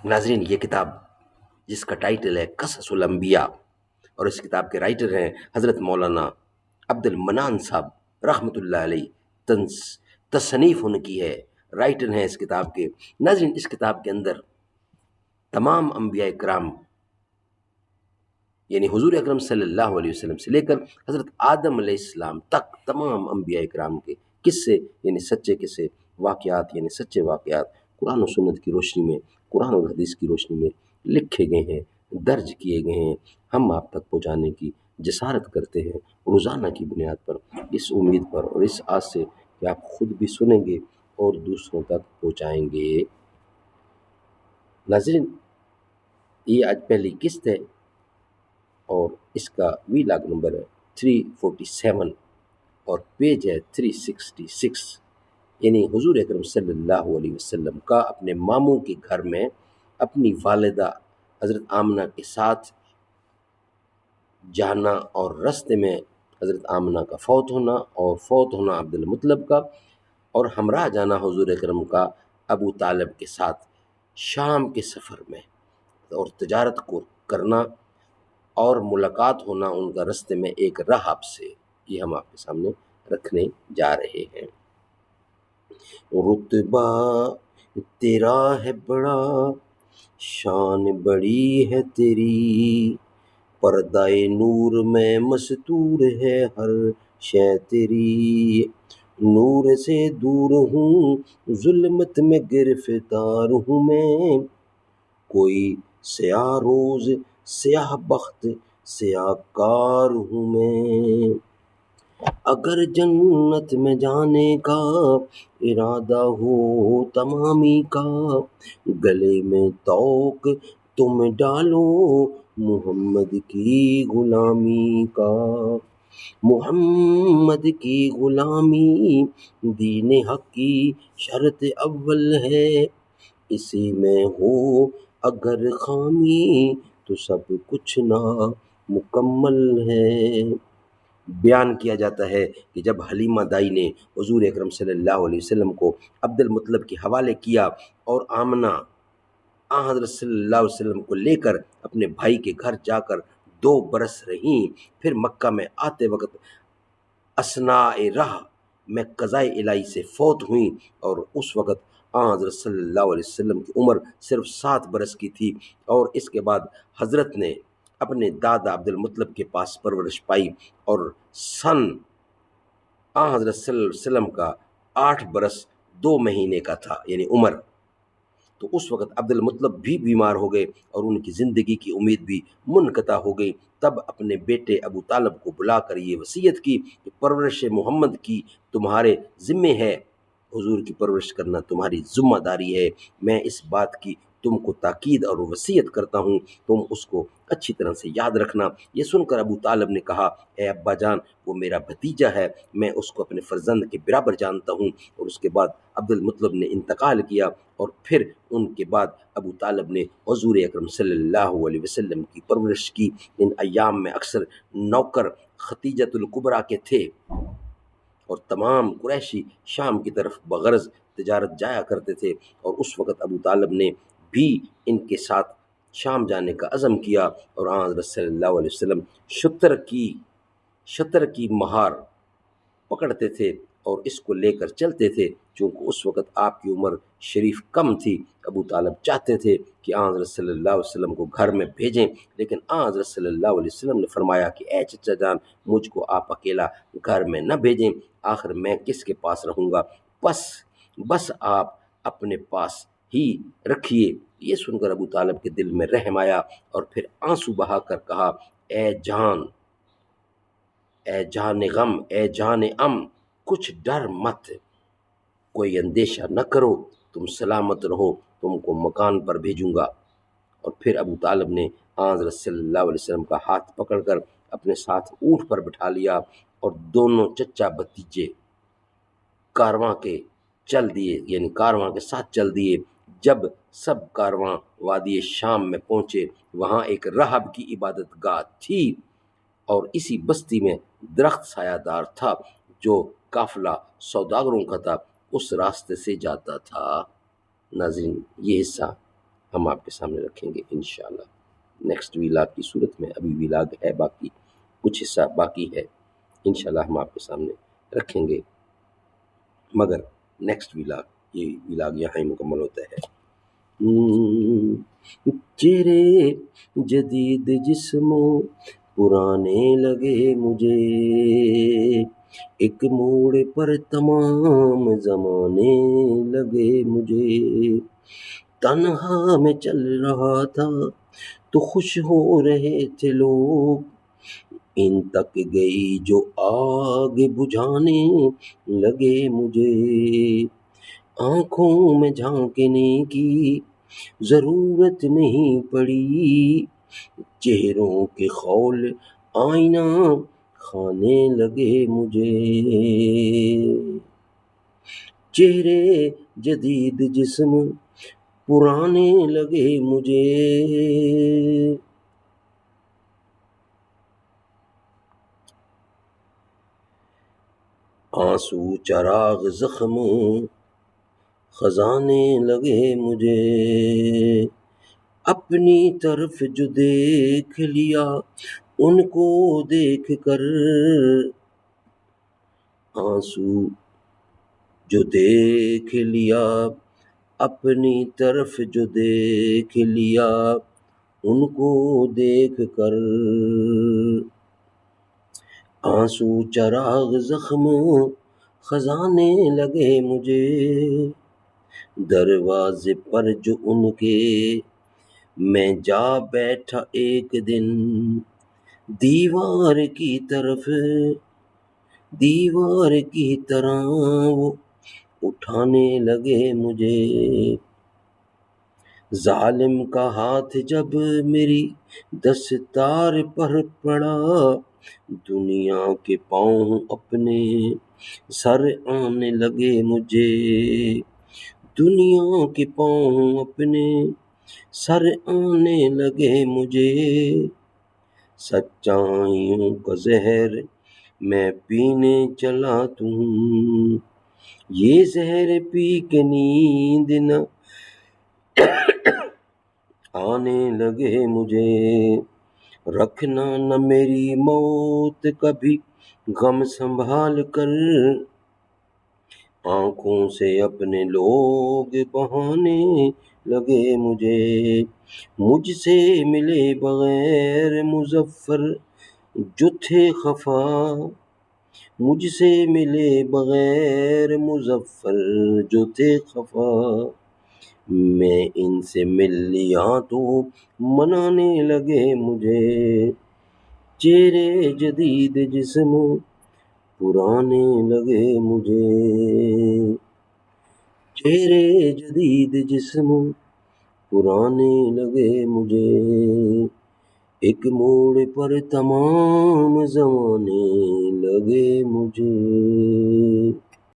ناظرین، یہ کتاب جس کا ٹائٹل ہے قصص الانبیاء، اور اس کتاب کے رائٹر ہیں حضرت مولانا عبد المنان صاحب رحمۃ اللہ علیہ، تصنیف ان کی ہے، رائٹر ہیں اس کتاب کے۔ ناظرین، اس کتاب کے اندر تمام انبیاء کرام یعنی حضور اکرم صلی اللہ علیہ وسلم سے لے کر حضرت آدم علیہ السلام تک تمام انبیاء کرام کے قصے یعنی سچے قصے، واقعات یعنی سچے واقعات قرآن و سنت کی روشنی میں، قرآن و حدیث کی روشنی میں لکھے گئے ہیں، درج کیے گئے ہیں۔ ہم آپ تک پہنچانے کی جسارت کرتے ہیں روزانہ کی بنیاد پر، اس امید پر اور اس آس سے کہ آپ خود بھی سنیں گے اور دوسروں تک پہنچائیں گے۔ ناظرین، یہ آج پہلی قسط ہے اور اس کا وی لاگ نمبر ہے 347 اور پیج ہے 366، یعنی حضور اکرم صلی اللہ علیہ وسلم کا اپنے ماموں کے گھر میں اپنی والدہ حضرت آمنہ کے ساتھ جانا، اور رستے میں حضرت آمنہ کا فوت ہونا اور فوت ہونا عبد المطلب کا، اور ہمراہ جانا حضور اکرم کا ابو طالب کے ساتھ شام کے سفر میں، اور تجارت کو کرنا اور ملاقات ہونا ان کا رستے میں ایک راہب سے، یہ ہم آپ کے سامنے رکھنے جا رہے ہیں۔ رتبہ تیرا ہے بڑا، شان بڑی ہے تیری، پردہ نور میں مستور ہے ہر شے تیری، نور سے دور ہوں ظلمت میں گرفتار ہوں میں، کوئی سیاہ روز سیاہ بخت سیاہ کار ہوں میں، اگر جنت میں جانے کا ارادہ ہو تمامی کا، گلے میں طوق تم ڈالو محمد کی غلامی کا، محمد کی غلامی دین حق کی شرط اول ہے، اسی میں ہو اگر خامی تو سب کچھ نامکمل ہے۔ بیان کیا جاتا ہے کہ جب حلیمہ دائی نے حضور اکرم صلی اللہ علیہ وسلم کو عبد المطلب کے حوالے کیا اور آمنہ حضرت صلی اللہ علیہ وسلم کو لے کر اپنے بھائی کے گھر جا کر 2 برس رہیں، پھر مکہ میں آتے وقت اثناء راہ میں قضائے الہی سے فوت ہوئیں، اور اس وقت حضرت صلی اللہ علیہ وسلم کی عمر صرف 7 برس کی تھی، اور اس کے بعد حضرت نے اپنے دادا عبد المطلب کے پاس پرورش پائی، اور سن حضرت صلی اللہ علیہ وسلم کا 8 برس 2 مہینے کا تھا یعنی عمر، تو اس وقت عبد المطلب بھی بیمار ہو گئے اور ان کی زندگی کی امید بھی منقطع ہو گئی۔ تب اپنے بیٹے ابو طالب کو بلا کر یہ وصیت کی کہ پرورش محمد کی تمہارے ذمے ہے، حضور کی پرورش کرنا تمہاری ذمہ داری ہے، میں اس بات کی تم کو تاکید اور وصیت کرتا ہوں، تم اس کو اچھی طرح سے یاد رکھنا۔ یہ سن کر ابو طالب نے کہا، اے ابا جان، وہ میرا بھتیجا ہے، میں اس کو اپنے فرزند کے برابر جانتا ہوں۔ اور اس کے بعد عبد المطلب نے انتقال کیا، اور پھر ان کے بعد ابو طالب نے حضور اکرم صلی اللہ علیہ وسلم کی پرورش کی۔ ان ایام میں اکثر نوکر ختیجۃ الکبریٰ کے تھے، اور تمام قریشی شام کی طرف بغرض تجارت جایا کرتے تھے، اور اس وقت ابو طالب نے بھی ان کے ساتھ شام جانے کا عزم کیا، اور حضرت صلی اللہ علیہ وسلم شتر کی مہار پکڑتے تھے اور اس کو لے کر چلتے تھے، چونکہ اس وقت آپ کی عمر شریف کم تھی۔ ابو طالب چاہتے تھے کہ حضرت صلی اللہ علیہ وسلم کو گھر میں بھیجیں، لیکن حضرت صلی اللہ علیہ وسلم نے فرمایا کہ اے چچا جان، مجھ کو آپ اکیلا گھر میں نہ بھیجیں، آخر میں کس کے پاس رہوں گا، بس آپ اپنے پاس ہی رکھیے۔ یہ سن کر ابو طالب کے دل میں رحم آیا، اور پھر آنسو بہا کر کہا، اے جان غم، اے جان کچھ ڈر مت، کوئی اندیشہ نہ کرو، تم سلامت رہو، تم کو مکان پر بھیجوں گا۔ اور پھر ابو طالب نے حضرت صلی اللہ علیہ وسلم کا ہاتھ پکڑ کر اپنے ساتھ اونٹ پر بٹھا لیا، اور دونوں چچا بھتیجے کارواں کے ساتھ چل دیے۔ جب سب کارواں وادی شام میں پہنچے، وہاں ایک راہب کی عبادت گاہ تھی، اور اسی بستی میں درخت سایہ دار تھا جو قافلہ سوداگروں کا تھا، اس راستے سے جاتا تھا۔ ناظرین، یہ حصہ ہم آپ کے سامنے رکھیں گے انشاءاللہ نیکسٹ ویلاگ کی صورت میں. ابھی ویلاگ ہے باقی، کچھ حصہ باقی ہے، انشاءاللہ ہم آپ کے سامنے رکھیں گے، مگر نیکسٹ ویلاگ، یہ ویلاگ یہاں ہی مکمل ہوتا ہے. چہرے جدید جسموں پرانے لگے مجھے، ایک موڑ پر تمام زمانے لگے مجھے، تنہا میں چل رہا تھا تو خوش ہو رہے تھے لوگ، ان تک گئی جو آگ بجھانے لگے مجھے، آنکھوں میں جھانکنے کی ضرورت نہیں پڑی، چہروں کے خول آئینہ کھانے لگے مجھے، چہرے جدید جسم پرانے لگے مجھے. آنسو چراغ زخموں خزانے لگے مجھے، اپنی طرف جو دیکھ لیا ان کو دیکھ کر، آنسو جو دیکھ لیا اپنی طرف جو دیکھ لیا ان کو دیکھ کر، آنسو چراغ زخم خزانے لگے مجھے، دروازے پر جو ان کے میں جا بیٹھا ایک دن، دیوار کی طرح وہ اٹھانے لگے مجھے، ظالم کا ہاتھ جب میری دستار پر پڑا، دنیا کے پاؤں اپنے سر آنے لگے مجھے، دنیا کے پاؤں اپنے سر آنے لگے مجھے، سچائیوں کا زہر میں پینے چلا ہوں، یہ زہر پی کے نیند نہ آنے لگے مجھے، رکھنا نہ میری موت کبھی غم سنبھال کر، آنکھوں سے اپنے لوگ بہانے لگے مجھے، مجھ سے ملے بغیر مظفر جو تھے خفا، مجھ سے ملے بغیر مظفر جو تھے خفا، میں ان سے مل لیا تو منانے لگے مجھے، چہرے جدید جسم پرانے لگے مجھے، چہرے جدید جسم پرانے لگے مجھے، ایک موڑ پر تمام زمانے لگے مجھے.